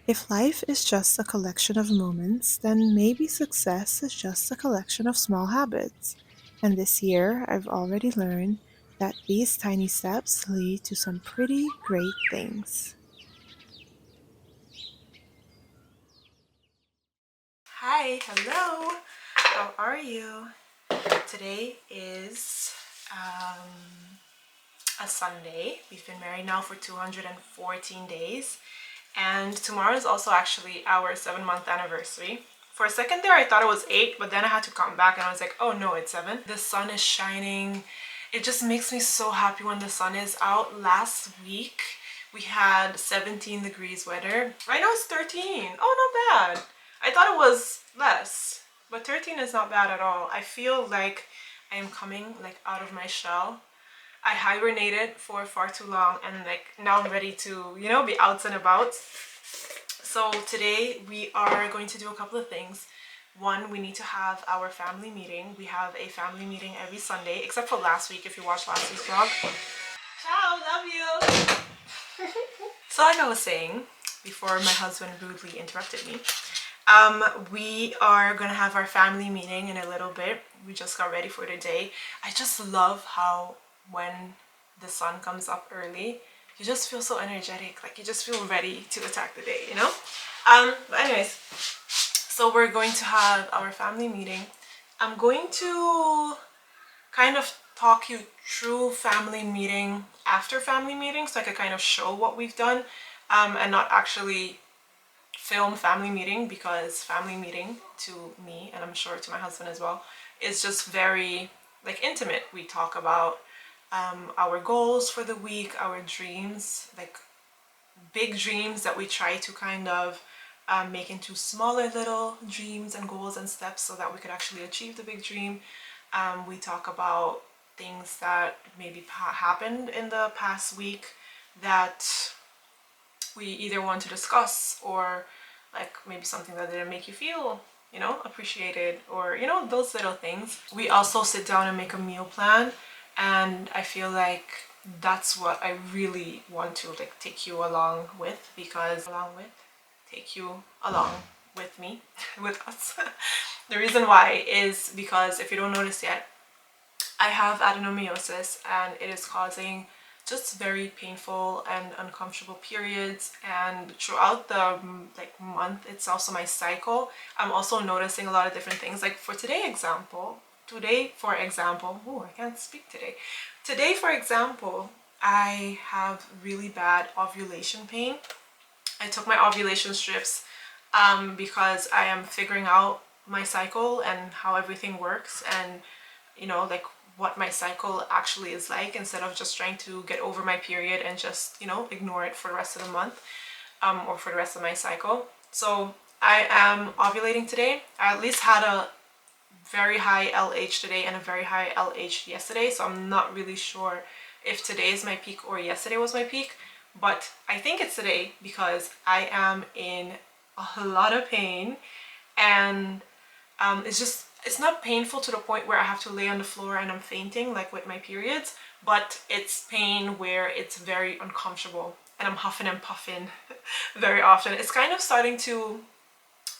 If life is just a collection of moments, then maybe success is just a collection of small habits. And this year, I've already learned that these tiny steps lead to some pretty great things. Hi, hello. How are you? Today is a Sunday. We've been married now for 214 days. And tomorrow is also actually our 7-month anniversary. For a second there, I thought it was 8, but then I had to come back and I was like, oh no, it's 7. The sun is shining. It just makes me so happy when the sun is out. Last week, we had 17 degrees weather. Right now it's 13. Oh, not bad. I thought it was less, but 13 is not bad at all. I feel like I am coming like out of my shell. I hibernated for far too long and like now I'm ready to, be out and about. So today we are going to do a couple of things. One, we need to have our family meeting. We have a family meeting every Sunday, except for last week if you watched last week's vlog. Ciao, love you. So like I was saying before my husband rudely interrupted me, we are gonna have our family meeting in a little bit. We just got ready for the day. I just love how when the sun comes up early, you just feel so energetic, like you just feel ready to attack the day, But anyways, so we're going to have our family meeting. I'm going to kind of talk you through family meeting after family meeting so I could kind of show what we've done, and not actually film family meeting, because family meeting to me, and I'm sure to my husband as well, is just very like intimate. We talk about our goals for the week, our dreams, like big dreams that we try to kind of make into smaller little dreams and goals and steps so that we could actually achieve the big dream. We talk about things that maybe happened in the past week that we either want to discuss, or like maybe something that didn't make you feel appreciated, or those little things. We also sit down and make a meal plan, and I feel like that's what I really want to like take you along with, because take you along with me with us. The reason why is because if you don't notice yet, I have adenomyosis and it is causing just very painful and uncomfortable periods, and throughout the like month, it's also my cycle. I'm also noticing a lot of different things, like for today for example, oh, I can't speak today. Today for example, I have really bad ovulation pain. I took my ovulation strips because I am figuring out my cycle and how everything works, and like what my cycle actually is like, instead of just trying to get over my period and just ignore it for the rest of the month, or for the rest of my cycle. So I am ovulating today. I at least had a very high LH today and a very high LH yesterday, so I'm not really sure if today is my peak or yesterday was my peak, but I think it's today because I am in a lot of pain, and it's not painful to the point where I have to lay on the floor and I'm fainting like with my periods, but it's pain where it's very uncomfortable and I'm huffing and puffing very often. It's kind of starting to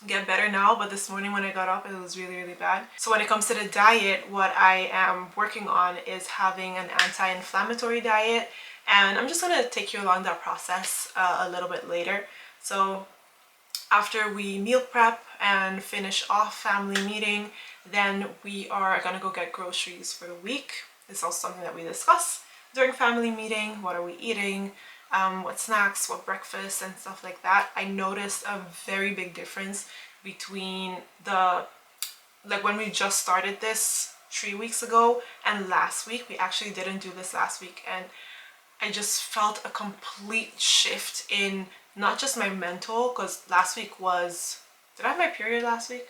get better now, but this morning when I got up, it was really, really bad. So when it comes to the diet, what I am working on is having an anti-inflammatory diet, and I'm just gonna take you along that process a little bit later. So after we meal prep and finish off family meeting, then we are gonna go get groceries for the week. It's also something that we discuss during family meeting. What are we eating? What snacks, what breakfast, and stuff like that. I noticed a very big difference between like when we just started this 3 weeks ago and last week. We actually didn't do this last week, and I just felt a complete shift in not just my mental, because last week was, did I have my period last week?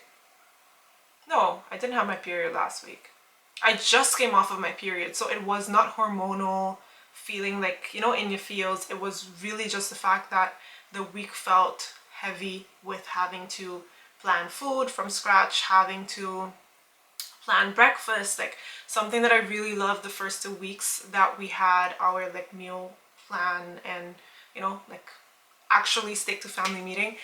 No, I didn't have my period last week. I just came off of my period, so it was not hormonal feeling like, in your feels. It was really just the fact that the week felt heavy with having to plan food from scratch, having to plan breakfast, like something that I really loved the first 2 weeks that we had our like meal plan and like actually stick to family meeting.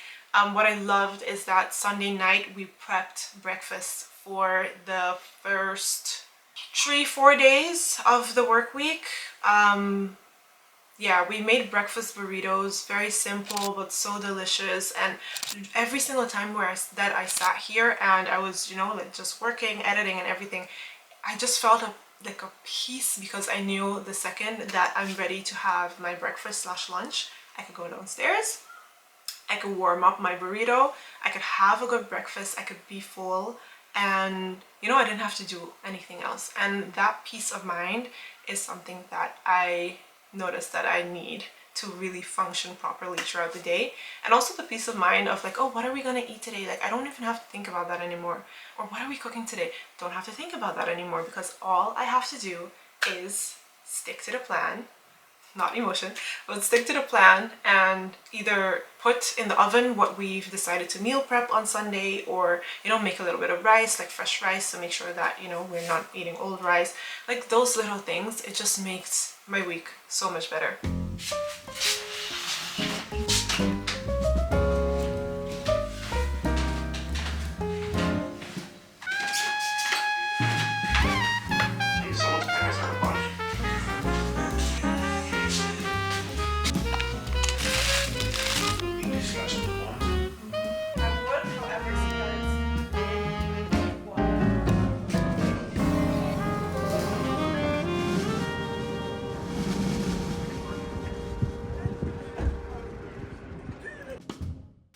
What I loved is that Sunday night we prepped breakfast for the first 3-4 days of the work week. Yeah, we made breakfast burritos, very simple but so delicious. And every single time that I sat here and I was, you know, like just working, editing and everything, I just felt like a peace, because I knew the second that I'm ready to have my breakfast slash lunch, I could go downstairs, I could warm up my burrito, I could have a good breakfast, I could be full, and you know, I didn't have to do anything else. And that peace of mind is something that I noticed that I need to really function properly throughout the day. And also the peace of mind of like, oh, what are we gonna eat today? Like, I don't even have to think about that anymore. Or what are we cooking today? Don't have to think about that anymore, because all I have to do is stick to the plan, not emotion, but stick to the plan, and either put in the oven what we've decided to meal prep on Sunday, or, you know, make a little bit of rice, like fresh rice, to make sure that, you know, we're not eating old rice. Like those little things, it just makes my week so much better.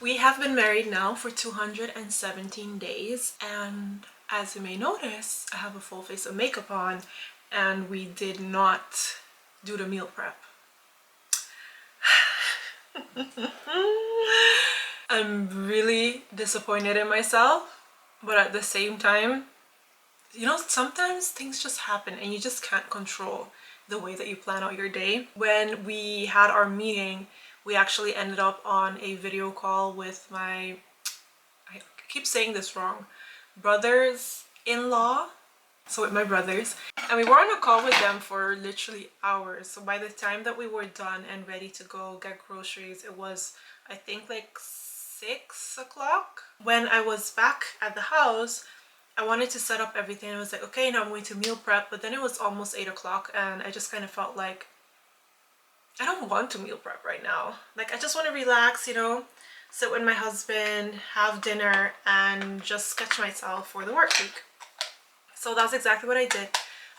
We have been married now for 217 days, and as you may notice, I have a full face of makeup on, and we did not do the meal prep. I'm really disappointed in myself, but at the same time, you know, sometimes things just happen and you just can't control the way that you plan out your day. When we had our meeting, we actually ended up on a video call with my, I keep saying this wrong, brothers-in-law. So with my brothers, and we were on a call with them for literally hours. So by the time that we were done and ready to go get groceries, it was, I think, like 6 o'clock. When I was back at the house, I wanted to set up everything. I was like, okay, now I'm going to meal prep, but then it was almost 8 o'clock, and I just kind of felt like I don't want to meal prep right now. Like, I just want to relax, you know, sit with my husband, have dinner, and just sketch myself for the work week. So that's exactly what I did.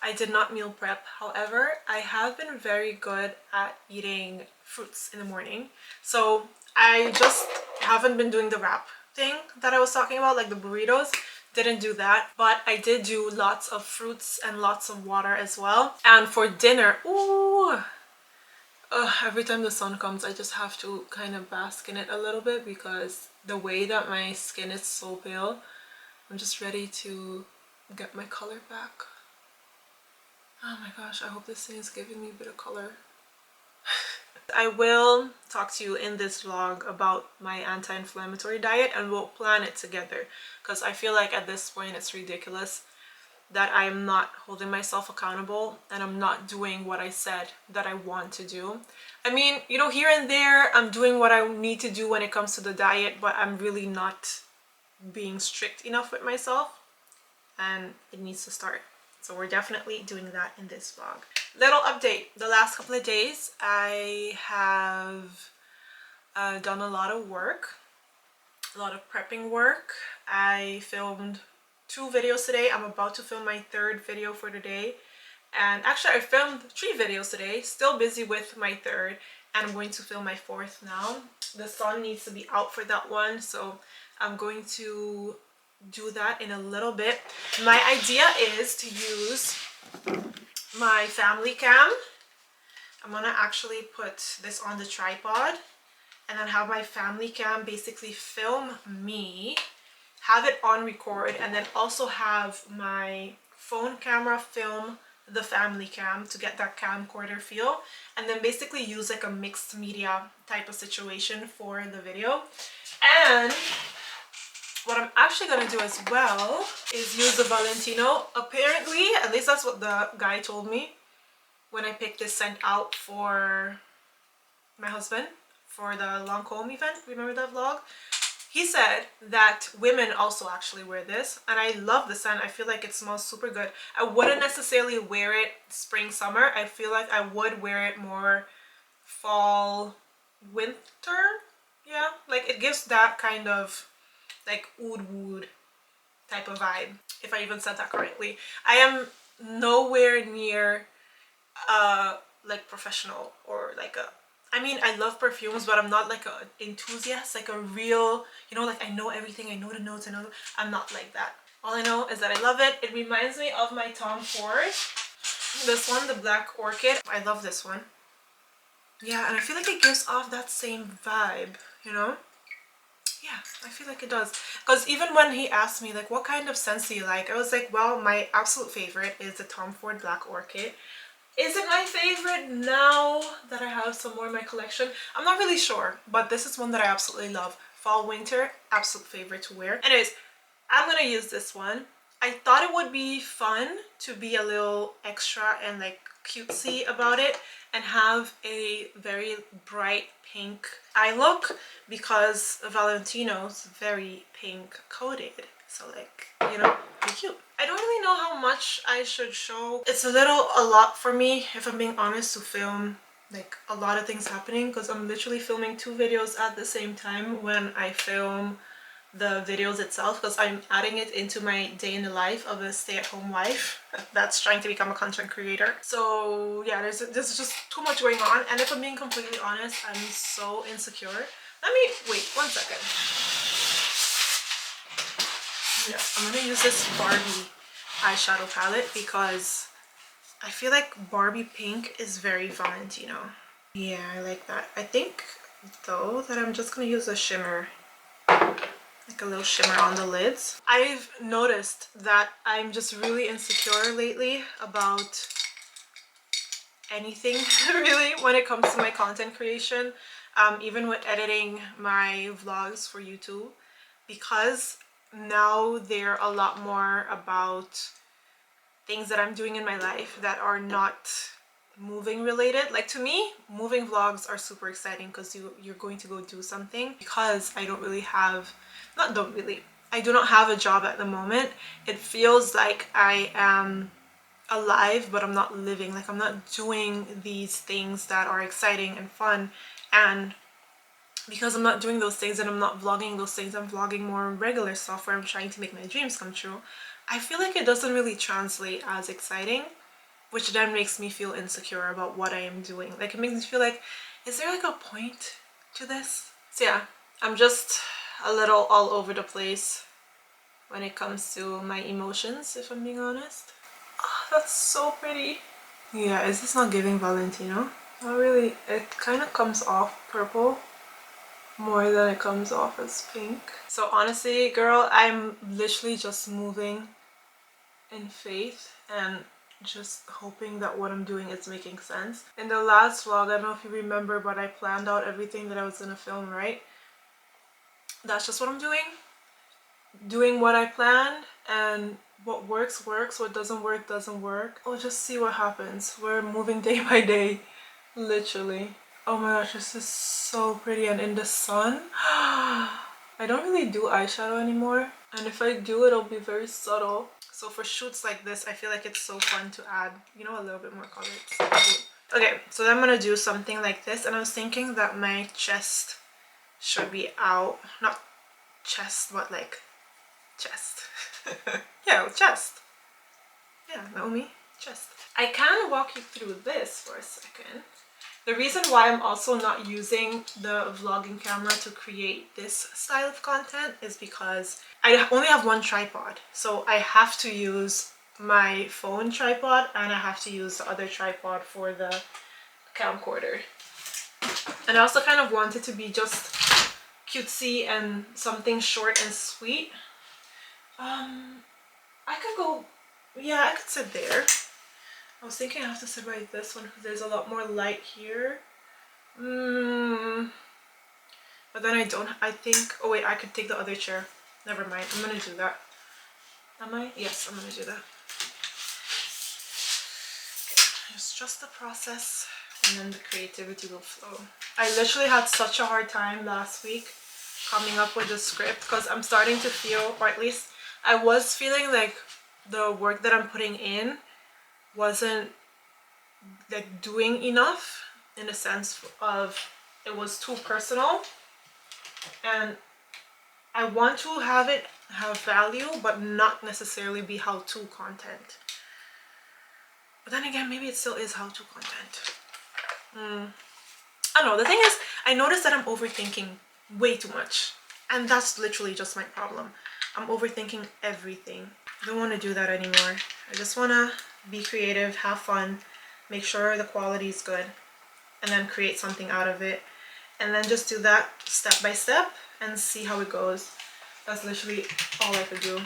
I did not meal prep. However, I have been very good at eating fruits in the morning. So I just haven't been doing the wrap thing that I was talking about, like the burritos. Didn't do that, but I did do lots of fruits and lots of water as well. And for dinner, ooh, every time the sun comes, I just have to kind of bask in it a little bit, because the way that my skin is so pale, I'm just ready to get my color back. Oh my gosh, I hope this thing is giving me a bit of color. I will talk to you in this vlog about my anti-inflammatory diet, and we'll plan it together, because I feel like at this point it's ridiculous that I'm not holding myself accountable and I'm not doing what I said that I want to do. I mean, you know, here and there I'm doing what I need to do when it comes to the diet, but I'm really not being strict enough with myself, and it needs to start. So we're definitely doing that in this vlog. Little update, the last couple of days I have done a lot of work, a lot of prepping work. I filmed 2 videos today. I'm about to film my 3rd video for the day, and actually I filmed 3 videos today, still busy with my 3rd, and I'm going to film my 4th now. The sun needs to be out for that one, so I'm going to do that in a little bit. My idea is to use my family cam. I'm gonna actually put this on the tripod and then have my family cam basically film me, have it on record, and then also have my phone camera film the family cam to get that camcorder feel, and then basically use like a mixed media type of situation for the video. And what I'm actually going to do as well is use the Valentino. Apparently, at least that's what the guy told me when I picked this scent out for my husband for the Lancome event. Remember that vlog? He said that women also actually wear this, and I love the scent. I feel like it smells super good. I wouldn't necessarily wear it spring, summer. I feel like I would wear it more fall, winter. Yeah, like it gives that kind of like oud type of vibe, if I even said that correctly. I am nowhere near like professional or like a, I mean, I love perfumes, but I'm not like a enthusiast, like a real, you know, like I know everything, I know the notes, I know, I'm not like that. All I know is that I love it. It reminds me of my Tom Ford. This one, the Black Orchid. I love this one. Yeah, and I feel like it gives off that same vibe, you know? Yeah, I feel like it does. Because even when he asked me, like, what kind of scents do you like? I was like, well, my absolute favorite is the Tom Ford Black Orchid. Is it my favorite now that I have some more in my collection? I'm not really sure, but this is one that I absolutely love. Fall, winter, absolute favorite to wear. Anyways, I'm gonna use this one. I thought it would be fun to be a little extra and like cutesy about it and have a very bright pink eye look because Valentino's very pink coated. So like, you know, be cute. I don't really know how much I should show. It's a lot for me, if I'm being honest, to film like a lot of things happening, because I'm literally filming 2 videos at the same time when I film the videos itself, because I'm adding it into my day in the life of a stay-at-home wife that's trying to become a content creator. So yeah, there's just too much going on, and if I'm being completely honest, I'm so insecure. Let me wait 1 second. Yeah, I'm gonna use this Barbie eyeshadow palette because I feel like Barbie pink is very Valentino. Yeah, I like that. I think though that I'm just gonna use a shimmer, like a little shimmer on the lids. I've noticed that I'm just really insecure lately about anything really when it comes to my content creation, even with editing my vlogs for YouTube, because now they're a lot more about things that I'm doing in my life that are not moving related. Like, to me, moving vlogs are super exciting because you're going to go do something. Because I don't really have, I do not have a job at the moment. It feels like I am alive, but I'm not living. Like, I'm not doing these things that are exciting and fun. And because I'm not doing those things and I'm not vlogging those things, I'm vlogging more regular stuff where I'm trying to make my dreams come true. I feel like it doesn't really translate as exciting, which then makes me feel insecure about what I am doing. Like, it makes me feel like, is there like a point to this? So yeah, I'm just a little all over the place when it comes to my emotions, if I'm being honest. Oh, that's so pretty. Yeah, is this not giving Valentino? Not really. It kind of comes off purple more than it comes off as pink. So honestly, girl, I'm literally just moving in faith and just hoping that what I'm doing is making sense. In the last vlog, I don't know if you remember, but I planned out everything that I was gonna film, right? That's just what I'm doing what I planned, and what works works, what doesn't work doesn't work. I'll just see what happens. We're moving day by day, literally. Oh my gosh, this is so pretty, and in the sun. I don't really do eyeshadow anymore, and if I do, it'll be very subtle. So for shoots like this, I feel like it's so fun to add, you know, a little bit more color. It's so cute. Okay, so then I'm gonna do something like this, and I was thinking that my chest should be out. Not chest, but like chest. Yeah, chest. Yeah, Naomi, chest. I can walk you through this for a second. The reason why I'm also not using the vlogging camera to create this style of content is because I only have one tripod. So I have to use my phone tripod, and I have to use the other tripod for the camcorder. And I also kind of want it to be just cutesy and something short and sweet. I could go, yeah, I could sit there. I was thinking I have to sit by this one because there's a lot more light here. But then I think, oh wait, I could take the other chair. Never mind, I'm gonna do that. Am I? Yes, I'm gonna do that. Okay, it's just the process. and then the creativity will flow. I literally had such a hard time last week coming up with the script because I'm starting to feel, or at least I was feeling like the work that I'm putting in wasn't like doing enough, in the sense of it was too personal, and I want to have it have value but not necessarily be how-to content. But then again, maybe it still is how-to content. I don't know. The thing is, I noticed that I'm overthinking way too much, and that's literally just my problem. I'm overthinking everything. I don't want to do that anymore. I just want to be creative, have fun, make sure the quality is good, and then create something out of it, and then just do that step by step and see how it goes. That's literally all I could do.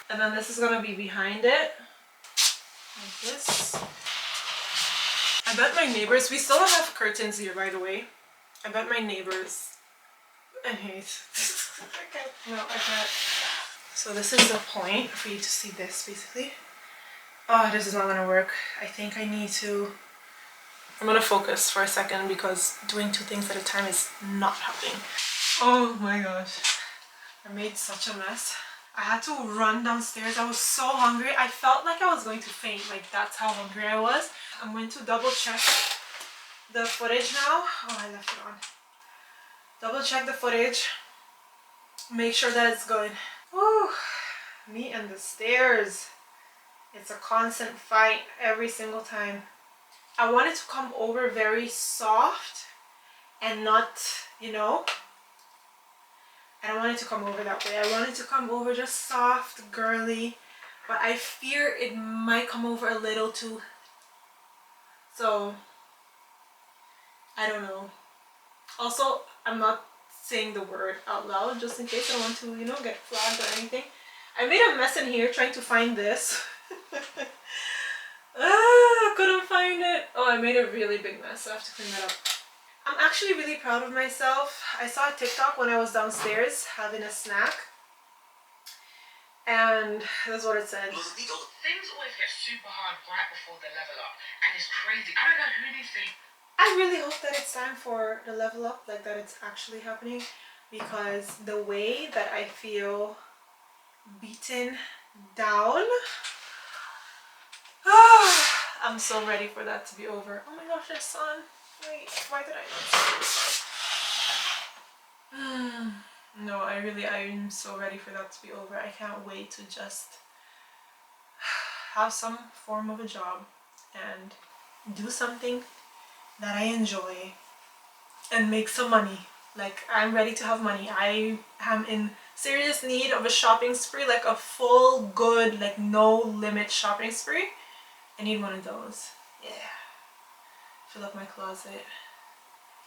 And then this is gonna be behind it, like this. I bet my neighbors, we still don't have curtains here, by the way. I bet my neighbors, I hate, I can't. So this is the point for you to see this, basically. Oh, this is not gonna work. I think I need to, I'm gonna focus for a second because doing two things at a time is not helping. Oh my gosh, I made such a mess. I had to run downstairs. I was so hungry. I felt like I was going to faint. Like, that's how hungry I was. I'm going to double check the footage now. Oh, I left it on. Double check the footage. Make sure that it's good. Whew. Me and the stairs. It's a constant fight every single time. I want it to come over very soft and not, you know, I don't want it to come over that way. I want it to come over just soft, girly, but I fear it might come over a little too. So, I don't know. Also, I'm not saying the word out loud just in case I want to, you know, get flagged or anything. I made a mess in here trying to find this. Couldn't find it. Oh, I made a really big mess, so I have to clean that up. I'm actually really proud of myself. I saw a TikTok when I was downstairs having a snack, and that's what it said. Things always get super hard right before the level up, and it's crazy. I don't know who needs to. I really hope that it's time for the level up, like that it's actually happening, because the way that I feel beaten down, I'm so ready for that to be over. Oh my gosh, there's sun. Wait, why did I not see this? No, I'm so ready for that to be over. I can't wait to just have some form of a job and do something that I enjoy and make some money. Like, I'm ready to have money. I am in serious need of a shopping spree, like a full, good, like no limit shopping spree. I need one of those. Yeah. Fill up my closet.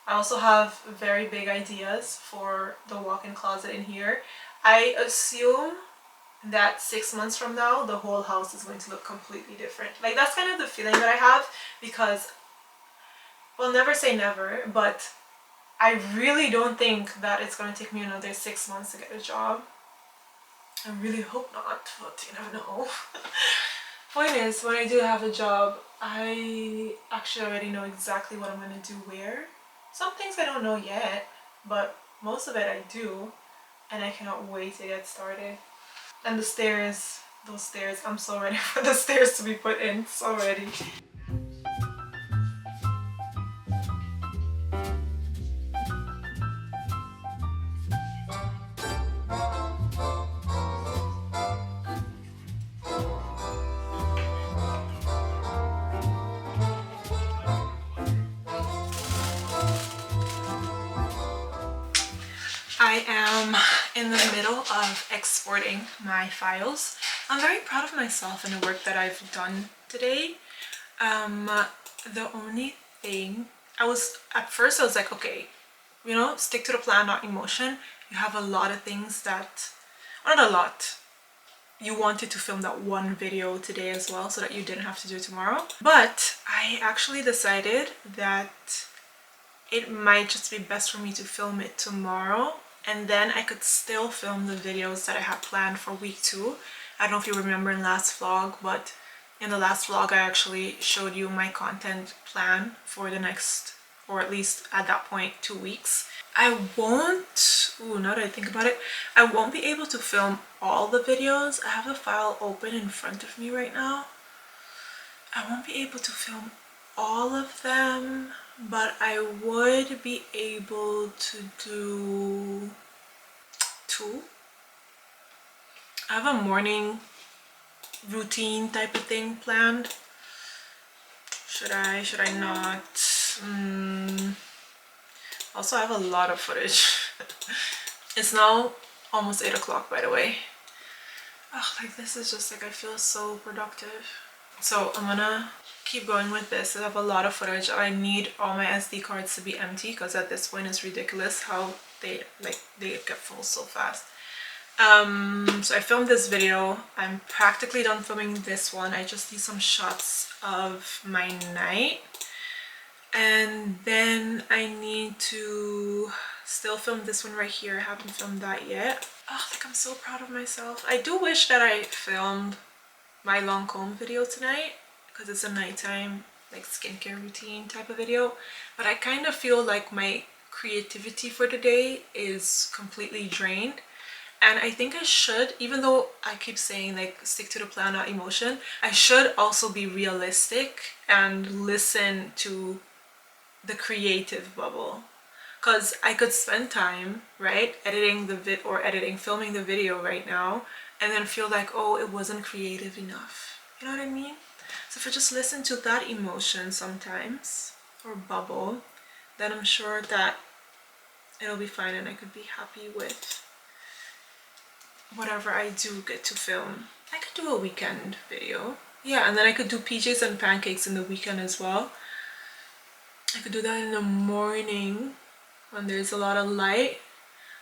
I also have very big ideas for the walk-in closet in here. I assume that 6 months from now, the whole house is going to look completely different. Like, that's kind of the feeling that I have, because, well, never say never, but I really don't think that it's going to take me another 6 months to get a job. I really hope not, but you never know. Point is, when I do have a job, I actually already know exactly what I'm going to do where. Some things I don't know yet, but most of it I do, and I cannot wait to get started. And the stairs, those stairs, I'm so ready for the stairs to be put in, so ready. I am in the middle of exporting my files. I'm very proud of myself and the work that I've done today. The only thing, at first I was like, okay, you know, stick to the plan, not emotion. You have a lot of things that, not a lot, you wanted to film that one video today as well so that you didn't have to do it tomorrow. But I actually decided that it might just be best for me to film it tomorrow, and then I could still film the videos that I had planned for week 2. I don't know if you remember in last vlog, but In the last vlog, I actually showed you my content plan for the next, or at least at that point, 2 weeks. I won't, now that I think about it, I won't be able to film all the videos. I have the file open in front of me right now. I won't be able to film all of them, but I would be able to do 2. I have a morning routine type of thing planned. Should I not? Also, I have a lot of footage. It's now almost 8 o'clock, by the way. Oh, like this is just like, I feel so productive. So I'm gonna keep going with this. I have a lot of footage. I need all my SD cards to be empty because at this point it's ridiculous how they get full so fast. So I filmed this video. I'm practically done filming this one. I just need some shots of my night, and then I need to still film this one right here. I haven't filmed that yet. Oh, like I'm so proud of myself. I do wish that I filmed my long comb video tonight because it's a nighttime like skincare routine type of video, but I kind of feel like my creativity for the day is completely drained. And I think I should, even though I keep saying like stick to the plan, not emotion, I should also be realistic and listen to the creative bubble. Because I could spend time, right, editing filming the video right now, and then feel like, oh, it wasn't creative enough. You know what I mean? So if I just listen to that emotion sometimes, or bubble, then I'm sure that it'll be fine and I could be happy with whatever I do get to film. I could do a weekend video. Yeah, and then I could do PJs and pancakes in the weekend as well. I could do that in the morning when there's a lot of light.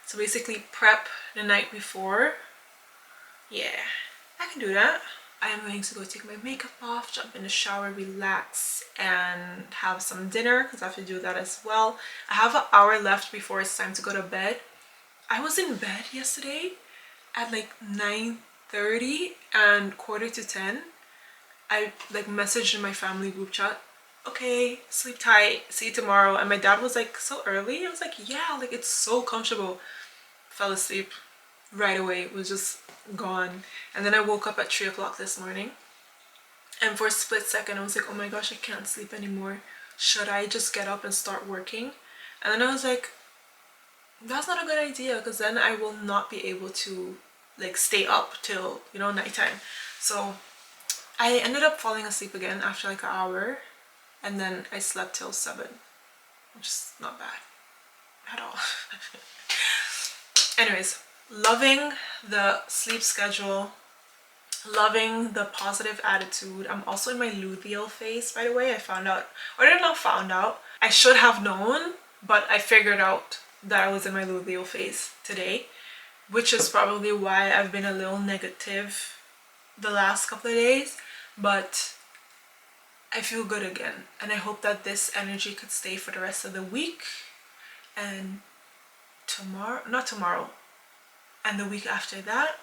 So basically prep the night before. Yeah, I can do that. I am going to go take my makeup off, jump in the shower, relax, and have some dinner because I have to do that as well. I have an hour left before it's time to go to bed. I was in bed yesterday at like 9:30 and 9:45. I like messaged in my family group chat, okay, sleep tight, see you tomorrow. And my dad was like, so early? I was like, yeah, like it's so comfortable. Fell asleep right away. It was just gone. And then I woke up at 3 o'clock this morning, and for a split second I was like, oh my gosh, I can't sleep anymore. Should I just get up and start working? And then I was like, that's not a good idea because then I will not be able to like stay up till, you know, nighttime. So I ended up falling asleep again after like an hour, and then I slept till 7, which is not bad at all. Anyways, loving the sleep schedule, loving the positive attitude. I'm also in my luteal phase, by the way. I found out, or I did not found out, I should have known, but I figured out that I was in my luteal phase today, which is probably why I've been a little negative the last couple of days. But I feel good again, and I hope that this energy could stay for the rest of the week, and not tomorrow, and the week after that,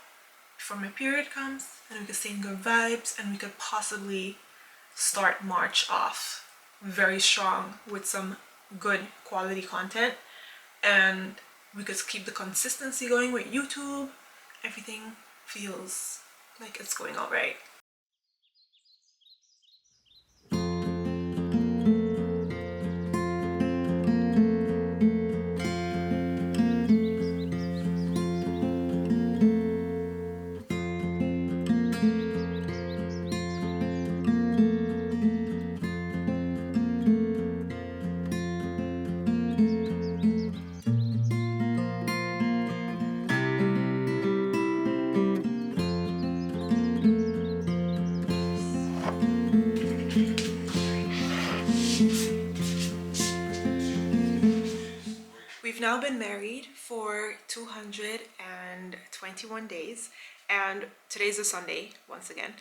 before my period comes, and we could stay in good vibes, and we could possibly start March off very strong with some good quality content, and we could keep the consistency going with YouTube. Everything feels like it's going all right. We've now been married for 221 days, and today's a Sunday once again.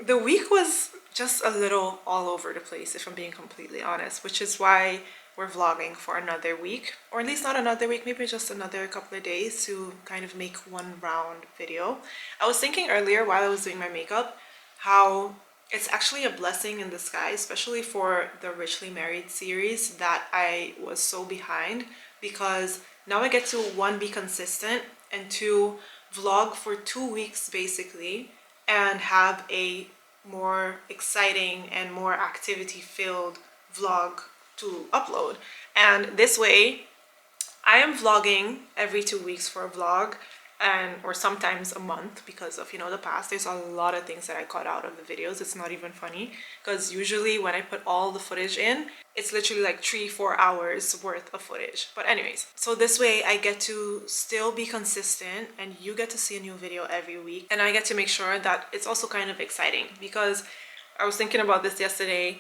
The week was just a little all over the place, if I'm being completely honest, which is why we're vlogging for another week, or at least not another week, maybe just another couple of days to kind of make one round video. I was thinking earlier while I was doing my makeup, how it's actually a blessing in disguise, especially for the Richly Married series that I was so behind, because now I get to one, be consistent, and two, vlog for 2 weeks basically, and have a more exciting and more activity filled vlog to upload. And this way I am vlogging every 2 weeks for a vlog, and or sometimes a month, because of, you know, the past. There's a lot of things that I cut out of the videos. It's not even funny, because usually when I put all the footage in, it's literally like 3-4 hours worth of footage. But anyways, so this way I get to still be consistent, and you get to see a new video every week, and I get to make sure that it's also kind of exciting, because I was thinking about this yesterday.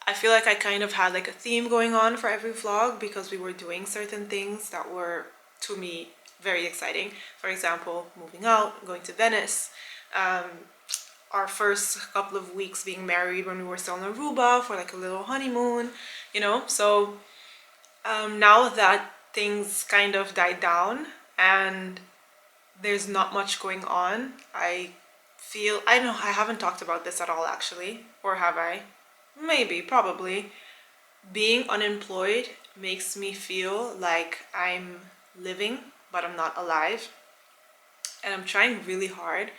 I feel like I kind of had like a theme going on for every vlog, because we were doing certain things that were, to me, very exciting. For example, moving out, going to Venice, our first couple of weeks being married when we were still in Aruba for like a little honeymoon, you know? So now that things kind of died down and there's not much going on, I feel, I don't know, I haven't talked about this at all actually, or have I? Maybe, probably. Being unemployed makes me feel like I'm living, but I'm not alive. And I'm trying really hard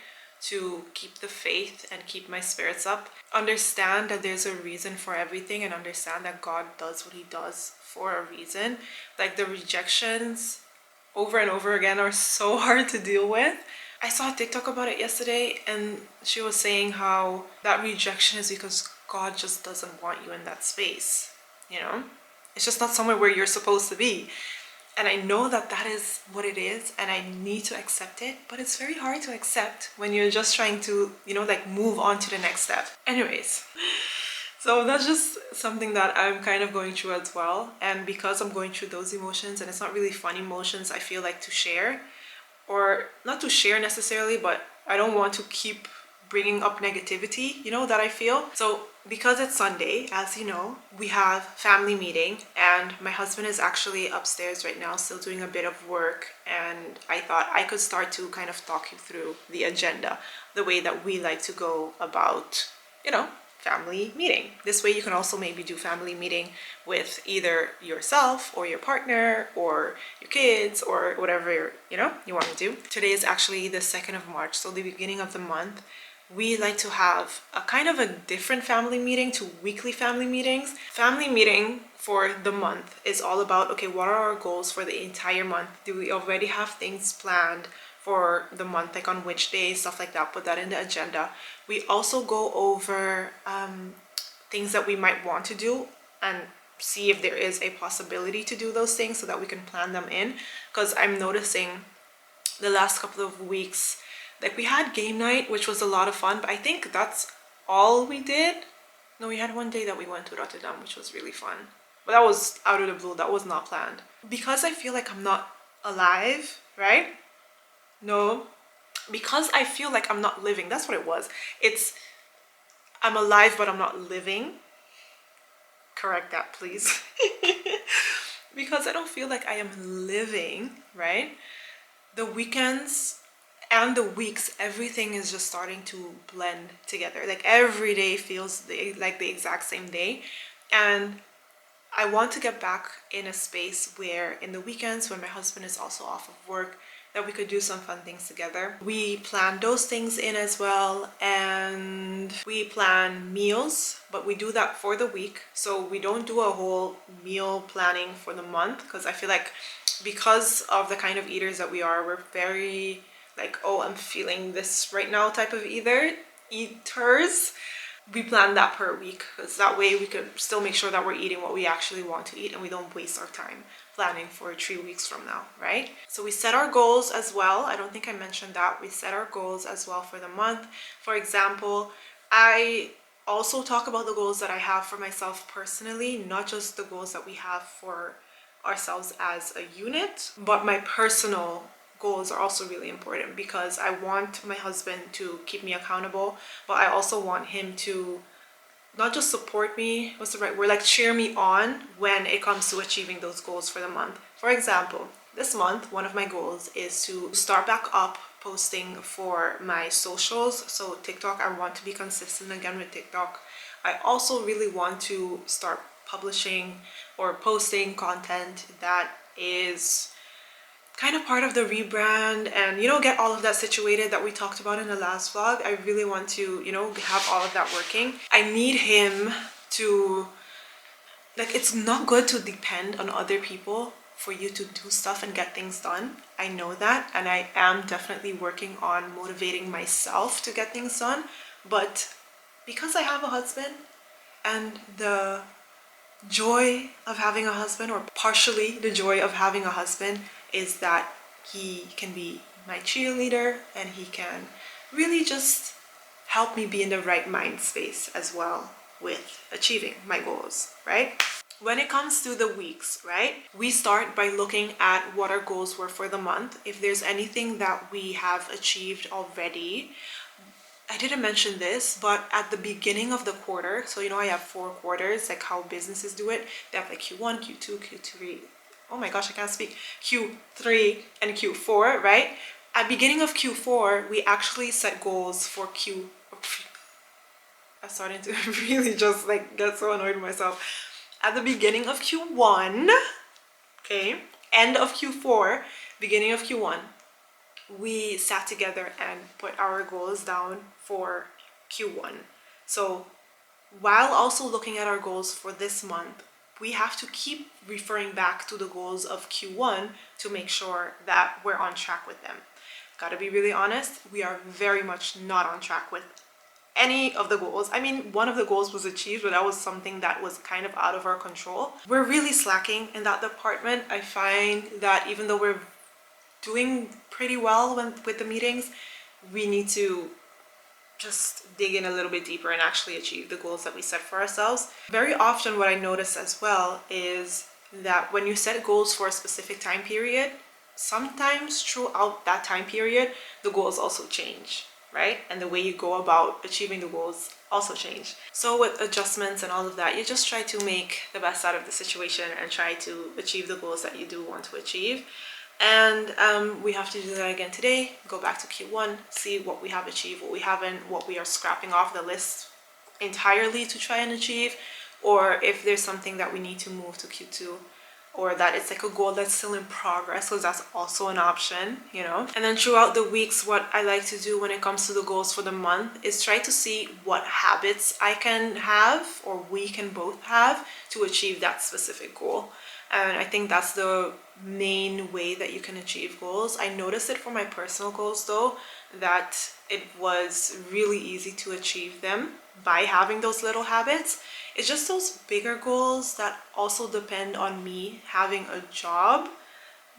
to keep the faith and keep my spirits up. Understand that there's a reason for everything, and understand that God does what he does for a reason. Like, the rejections over and over again are so hard to deal with. I saw a TikTok about it yesterday, and she was saying how that rejection is because God just doesn't want you in that space, you know? It's just not somewhere where you're supposed to be. And I know that that is what it is, and I need to accept it, but it's very hard to accept when you're just trying to, you know, like move on to the next step. Anyways, so that's just something that I'm kind of going through as well. And because I'm going through those emotions, and it's not really fun emotions, I feel like to share, or not to share necessarily, but I don't want to keep bringing up negativity, you know, that I feel. So because it's Sunday, as you know, we have family meeting, and my husband is actually upstairs right now still doing a bit of work, and I thought I could start to kind of talk you through the agenda, the way that we like to go about, you know, family meeting. This way you can also maybe do family meeting with either yourself or your partner or your kids or whatever, you know, you want to do. Today is actually the 2nd of March, so the beginning of the month. We like to have a kind of a different family meeting to weekly family meetings. Family meeting for the month is all about, okay, what are our goals for the entire month? Do we already have things planned for the month, like on which day, stuff like that? Put that in the agenda. We also go over things that we might want to do, and see if there is a possibility to do those things so that we can plan them in. Because I'm noticing the last couple of weeks, like, we had game night, which was a lot of fun, but I think that's all we did. No, we had one day that we went to Rotterdam, which was really fun, but that was out of the blue. That was not planned. Because I feel like I'm not alive, right? No, because I feel like I'm not living. That's what it was. It's, I'm alive, but I'm not living. Correct that, please. Because I don't feel like I am living, right? The weekends and the weeks, everything is just starting to blend together. Like, every day feels like the exact same day. And I want to get back in a space where in the weekends, when my husband is also off of work, that we could do some fun things together. We plan those things in as well, and we plan meals, but we do that for the week. So we don't do a whole meal planning for the month, because I feel like, because of the kind of eaters that we are, we're very like, oh, I'm feeling this right now type of eaters. We plan that per week, because that way we could still make sure that we're eating what we actually want to eat, and we don't waste our time planning for 3 weeks from now, right? So we set our goals as well. I don't think I mentioned that. We set our goals as well for the month. For example, I also talk about the goals that I have for myself personally, not just the goals that we have for ourselves as a unit, but my personal goals are also really important, because I want my husband to keep me accountable, but I also want him to not just support me, what's the right word, like cheer me on when it comes to achieving those goals for the month. For example, this month, one of my goals is to start back up posting for my socials. So TikTok, I want to be consistent again with TikTok. I also really want to start publishing or posting content that is kind of part of the rebrand, and get all of that situated that we talked about in the last vlog. I really want to have all of that working. I need him to, like, it's not good to depend on other people for you to do stuff and get things done. I know that, and I am definitely working on motivating myself to get things done. But because I have a husband, and the joy of having a husband, or partially the joy of having a husband, is that he can be my cheerleader and he can really just help me be in the right mind space as well with achieving my goals, right? When it comes to the weeks, right, we start by looking at what our goals were for the month. If there's anything that we have achieved already, I didn't mention this, but at the beginning of the quarter, so I have 4 quarters, like how businesses do it. They have like Q1, Q2, Q3. Oh my gosh, I can't speak. Q3 and Q4, right? At beginning of Q4, we actually set goals for I'm starting to really just like get so annoyed with myself. At the beginning of Q1, okay, end of Q4, beginning of Q1, we sat together and put our goals down for Q1. So while also looking at our goals for this month, we have to keep referring back to the goals of Q1 to make sure that we're on track with them. Gotta be really honest, we are very much not on track with any of the goals. I mean, one of the goals was achieved, but that was something that was kind of out of our control. We're really slacking in that department. I find that even though we're doing pretty well with the meetings, we need to just dig in a little bit deeper and actually achieve the goals that we set for ourselves. Very often what I notice as well is that when you set goals for a specific time period, sometimes throughout that time period, the goals also change, right? And the way you go about achieving the goals also change. So with adjustments and all of that, you just try to make the best out of the situation and try to achieve the goals that you do want to achieve. And we have to do that again today. Go back to Q1, see what we have achieved, what we haven't, what we are scrapping off the list entirely to try and achieve, or if there's something that we need to move to Q2, or that it's like a goal that's still in progress, because that's also an option, And then throughout the weeks, what I like to do when it comes to the goals for the month is try to see what habits I can have, or we can both have, to achieve that specific goal. And I think that's the main way that you can achieve goals. I noticed it for my personal goals though, that it was really easy to achieve them by having those little habits. It's just those bigger goals that also depend on me having a job.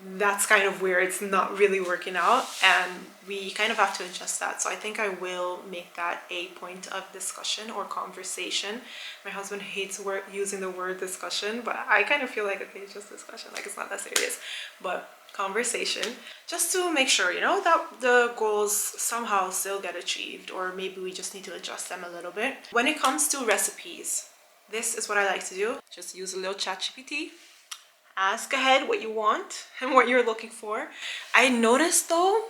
That's kind of where it's not really working out, and we kind of have to adjust that. So I think I will make that a point of discussion or conversation. My husband hates using the word discussion, but I kind of feel like, okay, it's just discussion, like it's not that serious, but conversation, just to make sure, that the goals somehow still get achieved, or maybe we just need to adjust them a little bit. When it comes to recipes, this is what I like to do. Just use a little ChatGPT. Ask ahead what you want and what you're looking for. I noticed though,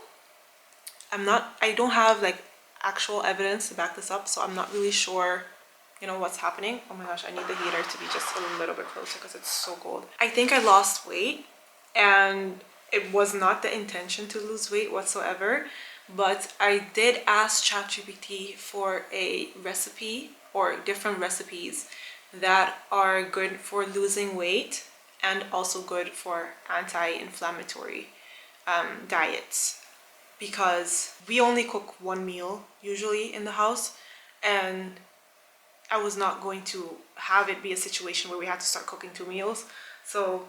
I don't have like actual evidence to back this up, so I'm not really sure, what's happening. Oh my gosh, I need the heater to be just a little bit closer because it's so cold. I think I lost weight, and it was not the intention to lose weight whatsoever, but I did ask ChatGPT for a recipe or different recipes that are good for losing weight and also good for anti-inflammatory diets, because we only cook one meal usually in the house, and I was not going to have it be a situation where we had to start cooking 2 meals. So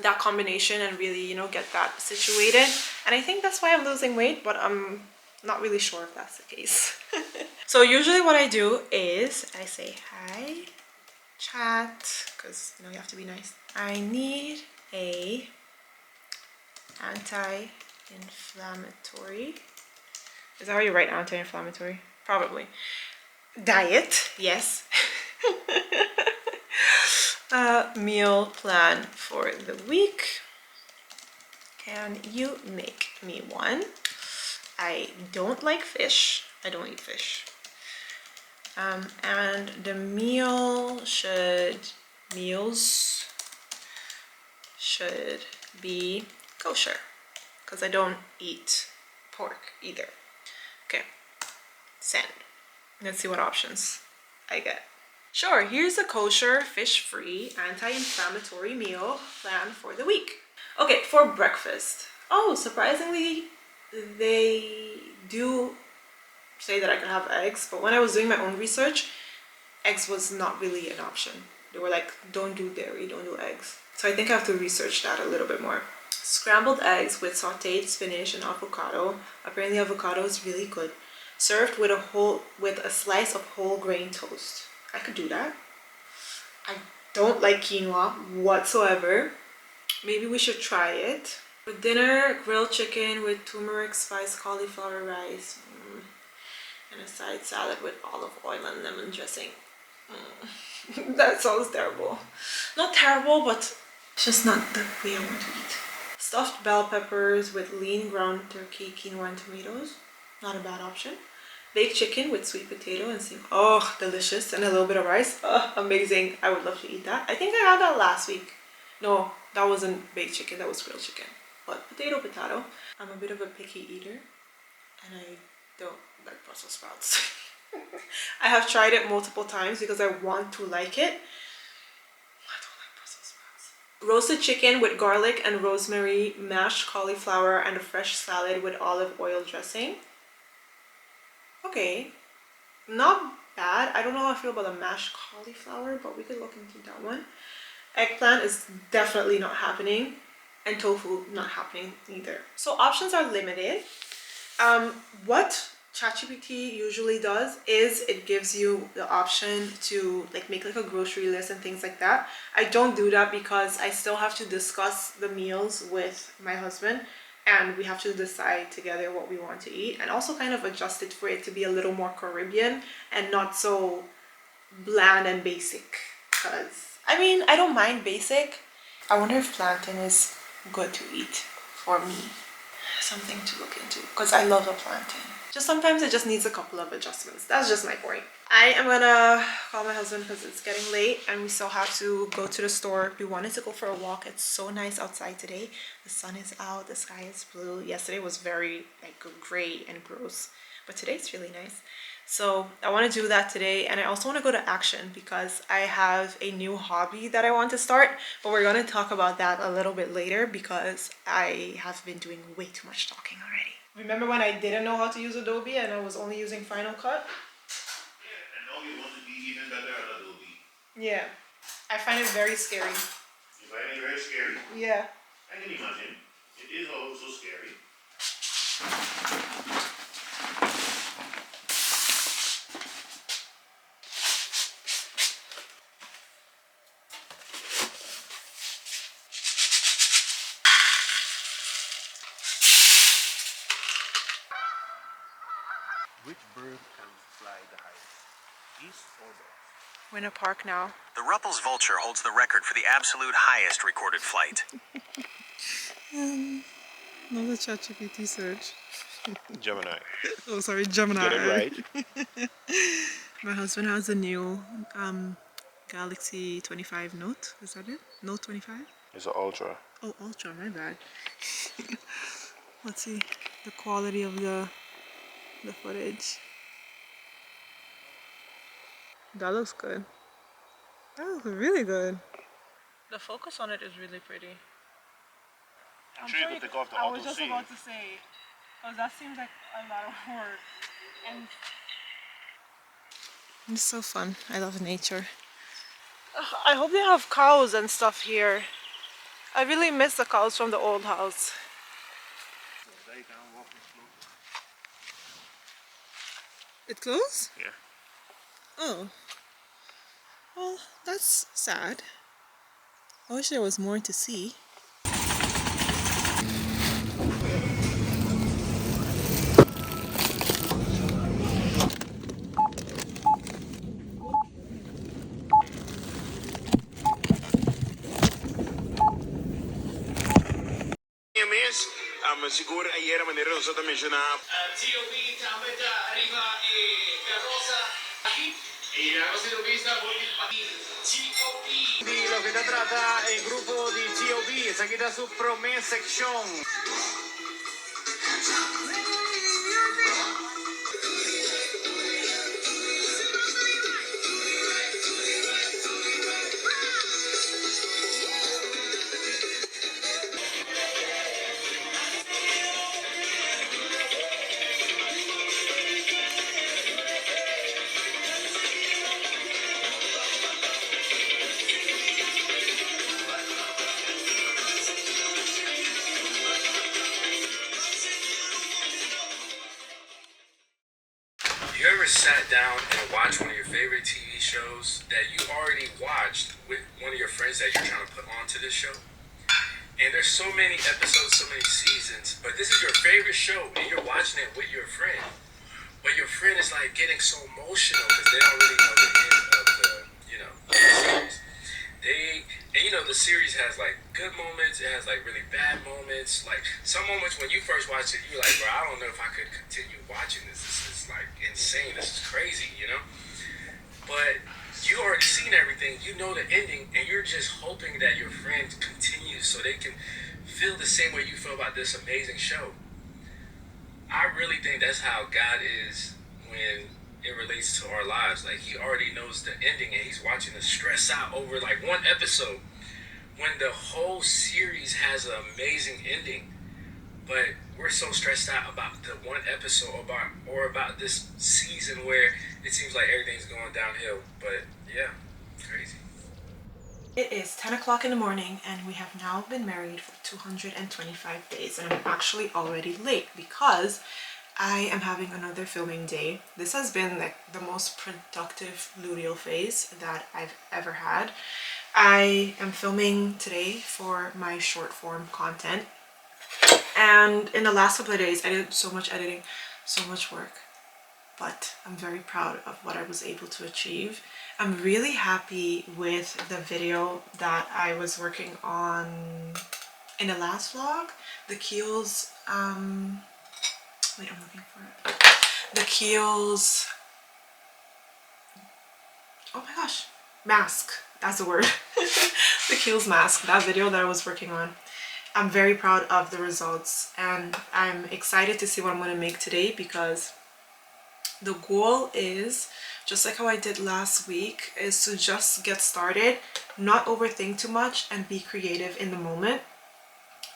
that combination, and really get that situated, and I think that's why I'm losing weight, but I'm not really sure if that's the case. So usually what I do is I say, hi chat, because you have to be nice. I need a anti-inflammatory, is that how you write anti-inflammatory? Probably. Diet, yes. Meal plan for the week. Can you make me one? I don't like fish. I don't eat fish. And the meals should be kosher because I don't eat pork either. Okay, send. Let's see what options I get. Sure, here's a kosher, fish-free, anti-inflammatory meal plan for the week. Okay, for breakfast. Oh, surprisingly, they do say that I can have eggs, but when I was doing my own research, eggs was not really an option. They were like, don't do dairy, don't do eggs. So I think I have to research that a little bit more. Scrambled eggs with sauteed spinach and avocado. Apparently avocado is really good. Served with a slice of whole grain toast. I could do that. I don't like quinoa whatsoever. Maybe we should try it. For dinner, grilled chicken with turmeric spice cauliflower rice. And a side salad with olive oil and lemon dressing. That sounds terrible. Not terrible, but it's just not the way I want to eat. Stuffed bell peppers with lean ground turkey, quinoa, and tomatoes. Not a bad option. Baked chicken with sweet potato and steamed. Oh, delicious. And a little bit of rice. Oh, amazing. I would love to eat that. I think I had that last week. No, that wasn't baked chicken. That was grilled chicken. But potato. I'm a bit of a picky eater. And I don't like Brussels sprouts. I have tried it multiple times because I want to like it. I don't like Brussels sprouts. Roasted chicken with garlic and rosemary, mashed cauliflower, and a fresh salad with olive oil dressing. Okay, not bad. I don't know how I feel about the mashed cauliflower, but we could look into that one. Eggplant is definitely not happening, and tofu not happening either. So options are limited. What ChatGPT usually does is it gives you the option to like make like a grocery list and things like that. I don't do that because I still have to discuss the meals with my husband and we have to decide together what we want to eat and also kind of adjust it for it to be a little more Caribbean and not so bland and basic. Because I mean, I don't mind basic. I wonder if plantain is good to eat for me. Something to look into because I love a plantain. Just sometimes it just needs a couple of adjustments. That's just my point. I am gonna call my husband because it's getting late and we still have to go to the store. We wanted to go for a walk. It's so nice outside today. The sun is out, the sky is blue. Yesterday was very like gray and gross, but today's really nice. So I want to do that today and I also want to go to Action because I have a new hobby that I want to start, but we're going to talk about that a little bit later because I have been doing way too much talking already. Remember when I didn't know how to use Adobe and I was only using Final Cut? Yeah, and now you want to be even better at Adobe. Yeah, I find it very scary. You find it very scary? Yeah. I can imagine. It is also scary. Which bird can fly the highest? Geese or dogs? We're in a park now. The Ruppel's vulture holds the record for the absolute highest recorded flight. Another ChatGPT search. Gemini. Oh, sorry, Gemini. Get it right. My husband has a new Galaxy 25 Note. Is that it? Note 25? It's an Ultra. Oh, Ultra, my bad. Let's see the quality of the footage. That looks good. That looks really good. The focus on it is really pretty. I'm sure you could take off the I auto was just save. about to say, because that seems like a lot of work. And it's so fun. I love nature. I hope they have cows and stuff here. I really miss the cows from the old house. There you can walk slow. It closed? Yeah. Oh. Well, that's sad. I wish there was more to see. Siguro ieri maniera non stata menzionata. TOB Tameta arriva e carroza aquí. Y la cosa lo vista por el TOB. Y lo que te trata el grupo de TOB, está aquí está su promen section. You ever sat down and watched one of your favorite TV shows that you already watched with one of your friends that you're trying to put onto this show? And there's so many episodes, so many seasons, but this is your favorite show and you're watching it with your friend. But your friend is like getting so emotional because they don't really know the end of the series. The series has like good moments, it has like really bad moments. Like some moments when you first watched it, you're like, bro, I don't know if I could continue watching this. This is like insane. This is crazy, But you already seen everything. You know the ending, and you're just hoping that your friend continues so they can feel the same way you feel about this amazing show. I really think that's how God is when it relates to our lives. Like he already knows the ending, and he's watching us stress out over like one episode when the whole series has an amazing ending. But we're so stressed out about the one episode about this season where it seems like everything's going downhill. But yeah, crazy. It is 10 o'clock in the morning and we have now been married for 225 days, and I'm actually already late because I am having another filming day. This has been like the most productive luteal phase that I've ever had. I am filming today for my short form content, and in the last couple of days I did so much editing, so much work, but I'm very proud of what I was able to achieve. I'm really happy with the video that I was working on in the last vlog, the Kiehl's wait, I'm looking for it. The Kiehl's, oh my gosh, mask, that's the word. The Kiehl's mask, that video that I was working on. I'm very proud of the results and I'm excited to see what I'm going to make today, because the goal is, just like how I did last week, is to just get started, not overthink too much, and be creative in the moment,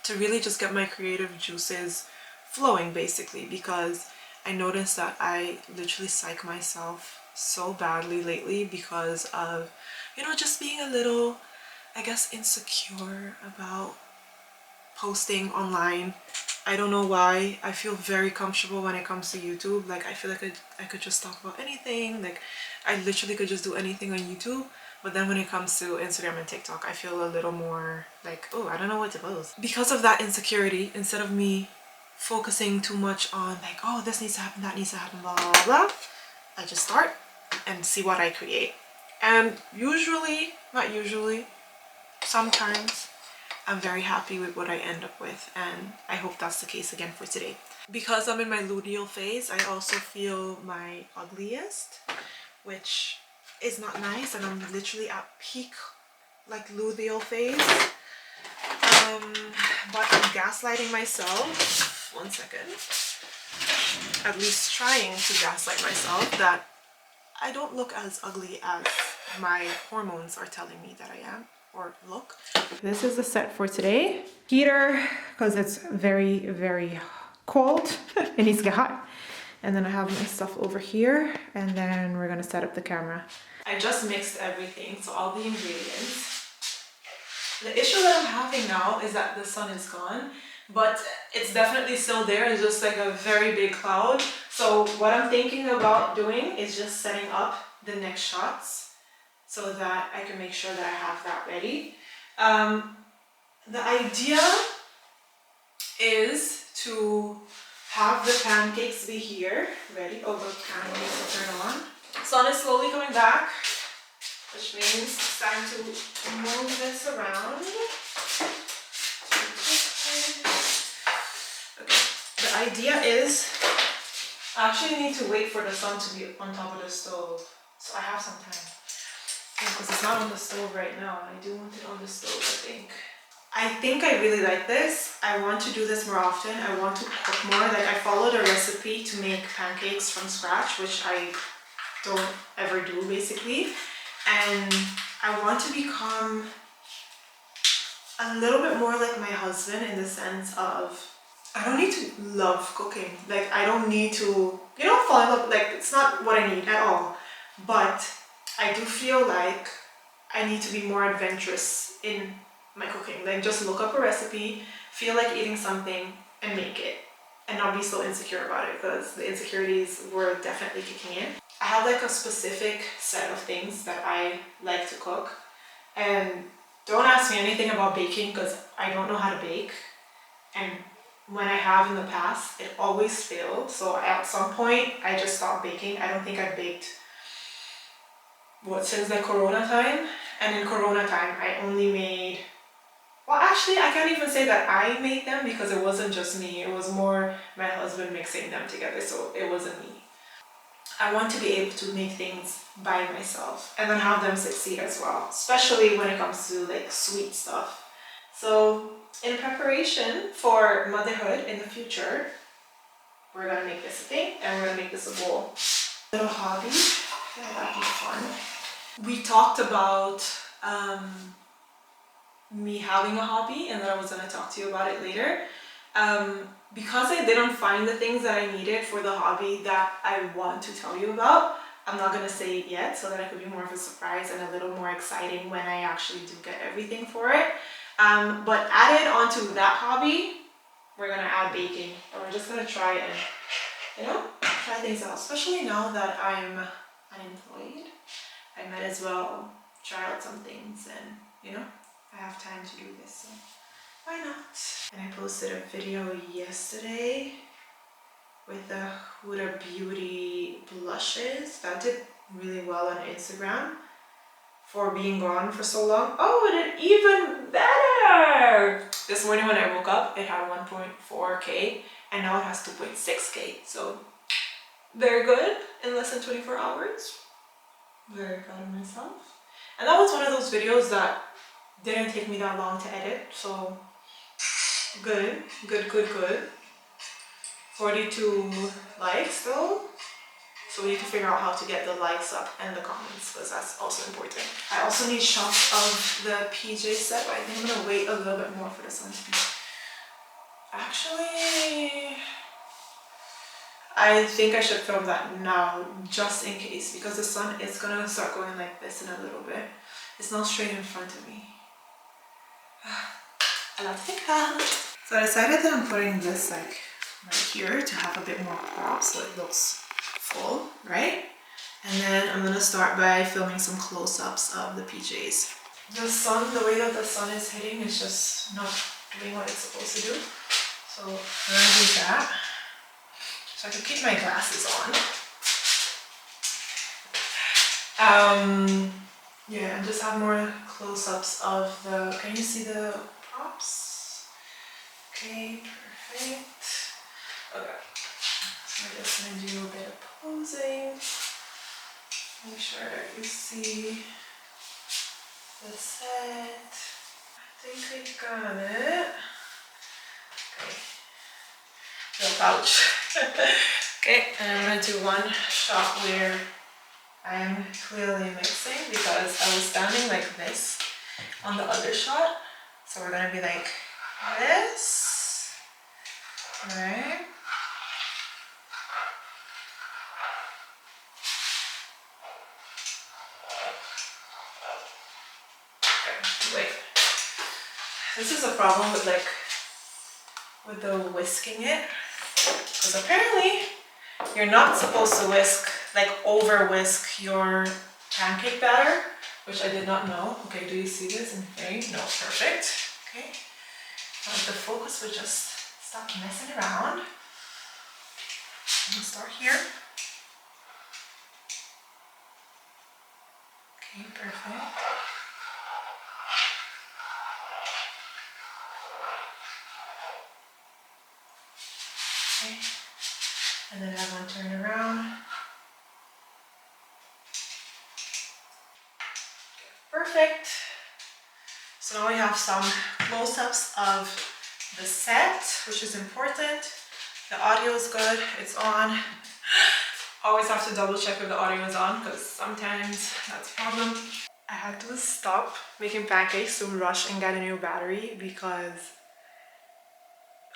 to really just get my creative juices flowing basically, because I noticed that I literally psych myself so badly lately because of, just being a little, I guess, insecure about posting online. I don't know why. I feel very comfortable when it comes to YouTube. Like I feel like I could just talk about anything. Like I literally could just do anything on YouTube. But then when it comes to Instagram and TikTok, I feel a little more like, oh, I don't know what to post. Because of that insecurity, instead of me focusing too much on like, oh, this needs to happen, that needs to happen, blah, blah, blah, I just start and see what I create. And usually, not usually, sometimes I'm very happy with what I end up with, and I hope that's the case again for today. Because I'm in my luteal phase, I also feel my ugliest, which is not nice, and I'm literally at peak like luteal phase. But I'm gaslighting myself, one second, at least trying to gaslight myself that I don't look as ugly as my hormones are telling me that I am or look. This is the set for today. Heater, because it's very, very cold. It needs to get hot. And then I have my stuff over here, and then we're gonna set up the camera. I just mixed everything, so all the ingredients. The issue that I'm having now is that the sun is gone, but it's definitely still there. It's just like a very big cloud. So what I'm thinking about doing is just setting up the next shots so that I can make sure that I have that ready. The idea is to have the pancakes be here, ready. Oh, the camera needs to turn on. Sun is slowly coming back, which means it's time to move this around. idea is I actually need to wait for the sun to be on top of the stove. So I have some time. Because it's not on the stove right now. I do want it on the stove, I think I really like this. I want to do this more often. I want to cook more. Like I followed a recipe to make pancakes from scratch, which I don't ever do basically. And I want to become a little bit more like my husband in the sense of I don't need to love cooking. Like I don't need to, fall in love. Like it's not what I need at all. But I do feel like I need to be more adventurous in my cooking. Like just look up a recipe, feel like eating something and make it. And not be so insecure about it because the insecurities were definitely kicking in. I have like a specific set of things that I like to cook. And don't ask me anything about baking because I don't know how to bake. And when I have in the past, it always failed. So at some point, I just stopped baking. I don't think I baked, since the Corona time. And in Corona time, I only made, well actually I can't even say that I made them because it wasn't just me. It was more my husband mixing them together. So it wasn't me. I want to be able to make things by myself and then have them succeed as well, especially when it comes to like sweet stuff. So in preparation for motherhood in the future, we're gonna make this a thing and we're gonna make this a bowl. Little hobby, that'd be fun. We talked about me having a hobby and that I was gonna talk to you about it later. Because I didn't find the things that I needed for the hobby that I want to tell you about, I'm not gonna say it yet so that it could be more of a surprise and a little more exciting when I actually do get everything for it. But added onto that hobby, we're gonna add baking. And we're just gonna try and, try things out. Especially now that I'm unemployed, I might as well try out some things and, I have time to do this, so why not? And I posted a video yesterday with the Huda Beauty blushes. That did really well on Instagram for being gone for so long. Oh, it did even better! This morning when I woke up, it had 1.4K and now it has 2.6K. So very good in less than 24 hours. Very proud of myself. And that was one of those videos that didn't take me that long to edit, so good. 42 likes though, so we need to figure out how to get the likes up and the comments because that's also important. I also need shots of the PJ set, but I think I'm gonna wait a little bit more for the sun to be. Actually, I think I should film that now just in case because the sun is gonna start going like this in a little bit. It's not straight in front of me. I love to think that. So I decided that I'm putting this like right here to have a bit more crop so it looks full, right? And then I'm gonna start by filming some close-ups of the PJs. The sun, the way that the sun is hitting is just not doing what it's supposed to do. So I'm gonna do that. So I can keep my glasses on. Yeah, and just have more close-ups of the, can you see the props? Okay, perfect. Okay, so we're just gonna do a bit of posing. Make sure that you see the set. I think I got it. Okay, no pouch. Okay, and I'm gonna do one shot where I am clearly mixing because I was standing like this on the other shot. So we're gonna be like this, right? Okay, wait. This is a problem with the whisking it, because apparently you're not supposed to whisk, like over whisk your pancake batter, which I did not know. Okay, do you see this in frame? No, perfect. Okay, now if the focus would just stop messing around. I'm gonna start here. Okay, perfect. Okay. And then have one turn around. Perfect. So now we have some close-ups of the set, which is important. The audio is good, it's on. Always have to double check if the audio is on because sometimes that's a problem. I had to stop making pancakes to rush and get a new battery because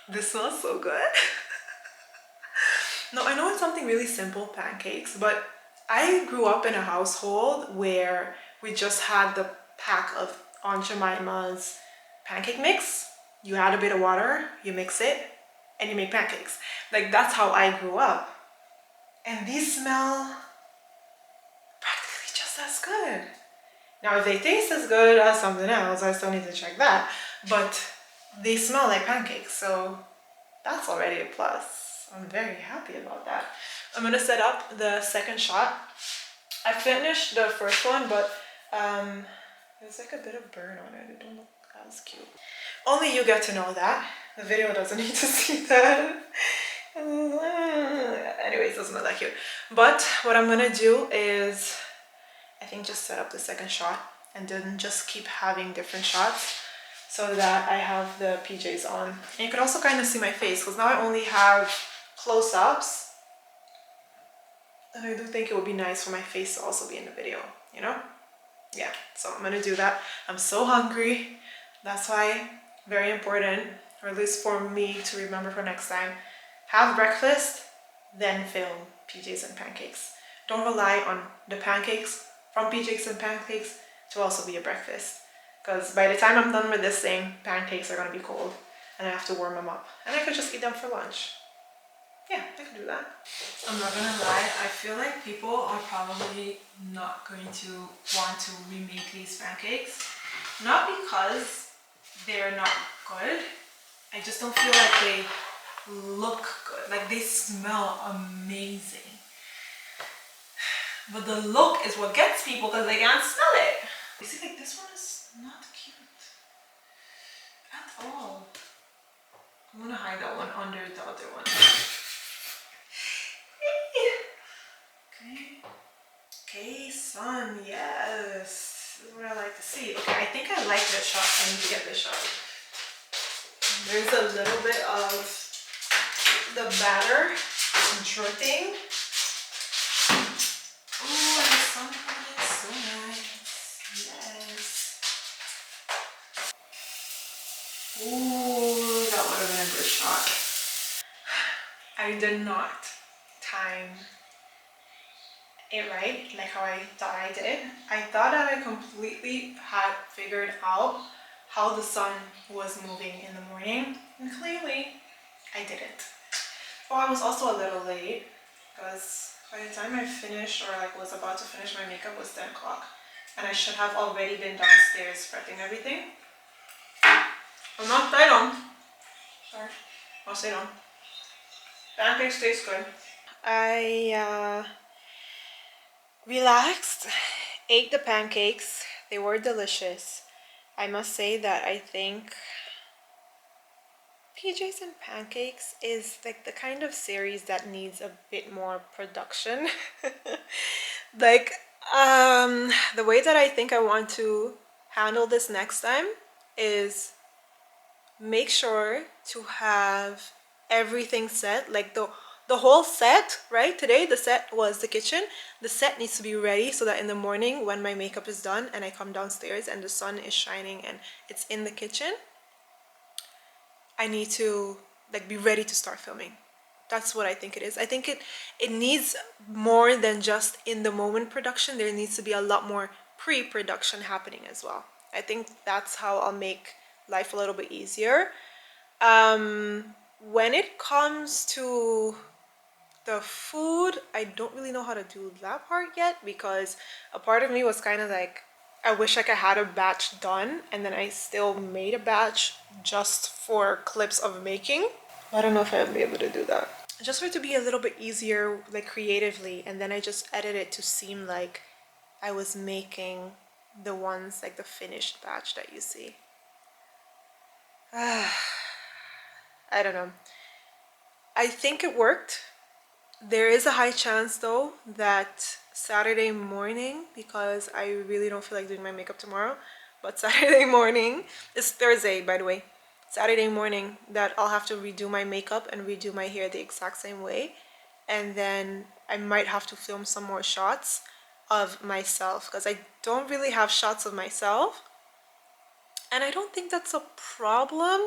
this smells so good. No, I know it's something really simple, pancakes, but I grew up in a household where we just had the pack of Aunt Jemima's pancake mix. You add a bit of water, you mix it, and you make pancakes. Like, that's how I grew up. And these smell practically just as good. Now, if they taste as good as something else, I still need to check that. But they smell like pancakes, so that's already a plus. I'm very happy about that. I'm gonna set up the second shot. I finished the first one, but there's like a bit of burn on it. It don't look as cute. Only you get to know that. The video doesn't need to see that. Anyways, it doesn't look that cute. But what I'm gonna do is, I think, just set up the second shot and then just keep having different shots so that I have the PJs on. And you can also kind of see my face because now I only have close-ups. And I do think it would be nice for my face to also be in the video, you know? Yeah, so I'm gonna do that. I'm so hungry. That's why, very important, or at least for me to remember for next time, have breakfast, then film PJs and pancakes. Don't rely on the pancakes from PJs and pancakes to also be a breakfast. Because by the time I'm done with this thing, pancakes are gonna be cold and I have to warm them up. And I could just eat them for lunch. Yeah, I could do that. I'm not gonna lie, I feel like people are probably not going to want to remake these pancakes. Not because they're not good, I just don't feel like they look good. Like, they smell amazing. But the look is what gets people because they can't smell it. You see, like, this one is not cute at all. I'm gonna hide that one under the other one. Okay. Okay, son, yes. This is what I like to see. Okay, I think I like this shot. I need to get this shot. There's a little bit of the batter dripping. Oh, and the sun is so nice. Yes. Ooh, that would have been a good shot. I did not time it right, like how I thought I did. I thought that I completely had figured out how the sun was moving in the morning, and clearly I didn't. Well, I was also a little late because by the time I finished, or like was about to finish my makeup, was 10 o'clock, and I should have already been downstairs prepping everything. I'm not stay down. Sorry, I'll stay down. Pancakes taste good. I relaxed, ate the pancakes. They were delicious. I must say that I think PJs and Pancakes is like the kind of series that needs a bit more production. Like, the way that I think I want to handle this next time is make sure to have everything set, like the whole set, right? Today the set was the kitchen. The set needs to be ready so that in the morning when my makeup is done and I come downstairs and the sun is shining and it's in the kitchen, I need to like be ready to start filming. That's what I think it is. I think it needs more than just in the moment production. There needs to be a lot more pre-production happening as well. I think that's how I'll make life a little bit easier. When it comes to the food, I don't really know how to do that part yet because a part of me was kind of like, I wish I could had a batch done and then I still made a batch just for clips of making. I don't know if I'll be able to do that. Just for it to be a little bit easier, like creatively, and then I just edit it to seem like I was making the ones, like the finished batch that you see. I don't know. I think it worked. There is a high chance though that Saturday morning, because I really don't feel like doing my makeup tomorrow, but Saturday morning, it's Thursday by the way, Saturday morning that I'll have to redo my makeup and redo my hair the exact same way, and then I might have to film some more shots of myself because I don't really have shots of myself, and I don't think that's a problem.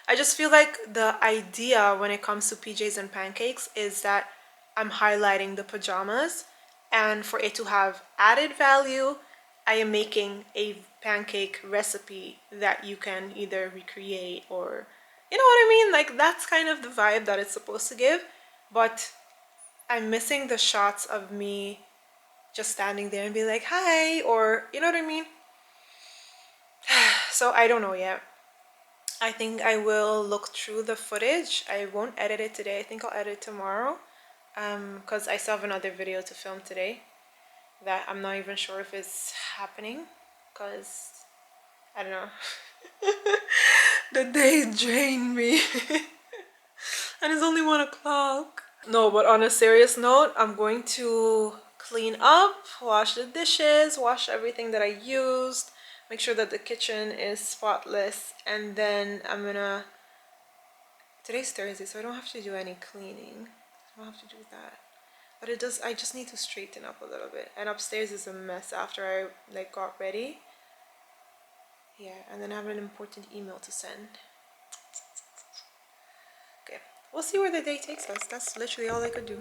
I just feel like the idea when it comes to PJs and pancakes is that I'm highlighting the pajamas, and for it to have added value, I am making a pancake recipe that you can either recreate or, you know what I mean? Like that's kind of the vibe that it's supposed to give, but I'm missing the shots of me just standing there and be like, hi, or you know what I mean? So I don't know yet. I think I will look through the footage. I won't edit it today. I think I'll edit it tomorrow. Because I still have another video to film today that I'm not even sure if it's happening. Because, I don't know. The day drained me. And it's only 1 o'clock. No, but on a serious note, I'm going to clean up, wash the dishes, wash everything that I used, make sure that the kitchen is spotless, and then I'm gonna, today's Thursday, so I don't have to do any cleaning. I don't have to do that, but it does, I just need to straighten up a little bit, and upstairs is a mess after I like got ready. Yeah, and then I have an important email to send. Okay, we'll see where the day takes us. That's literally all I could do.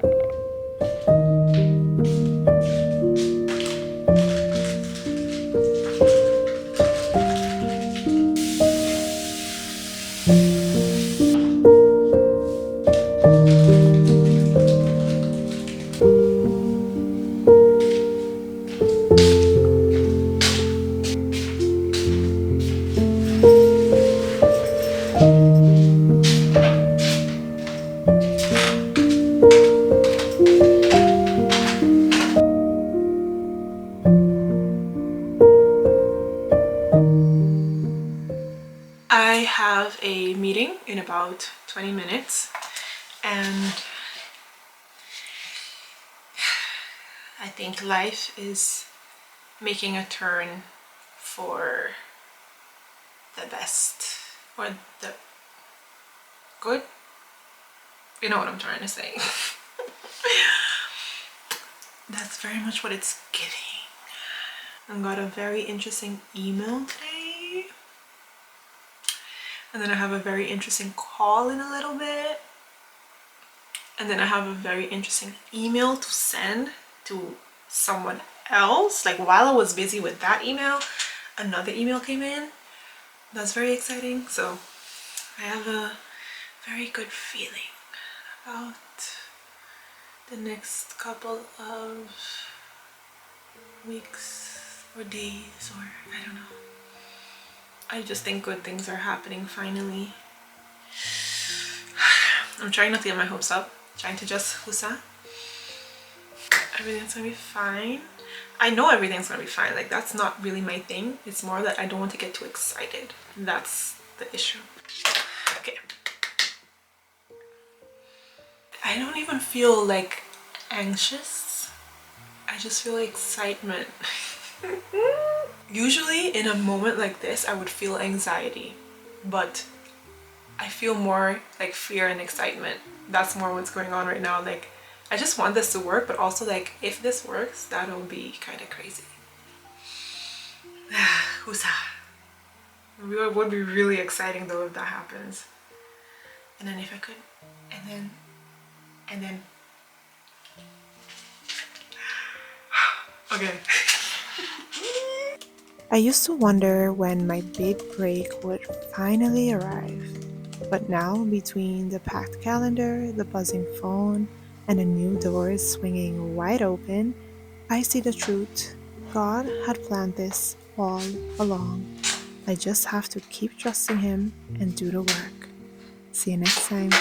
I have a meeting in about 20 minutes, and I think life is making a turn for the best, or the good. You know what I'm trying to say. That's very much what it's giving. I got a very interesting email today, and then I have a very interesting call in a little bit, and then I have a very interesting email to send to someone else. Like while I was busy with that email, another email came in. That's very exciting. So I have a very good feeling about the next couple of weeks or days, or I don't know. I just think good things are happening finally. I'm trying not to get my hopes up, trying to just husa. Everything's gonna be fine. I know everything's gonna be fine. Like that's not really my thing. It's more that I don't want to get too excited. That's the issue. Okay. I don't even feel like anxious. I just feel excitement. Usually in a moment like this, I would feel anxiety, but I feel more like fear and excitement. That's more what's going on right now. Like I just want this to work, but also like if this works, that'll be kind of crazy. It would be really exciting though if that happens. And then if I could, and then okay. I used to wonder when my big break would finally arrive. But now, between the packed calendar, the buzzing phone, and the new doors swinging wide open, I see the truth. God had planned this all along. I just have to keep trusting Him and do the work. See you next time.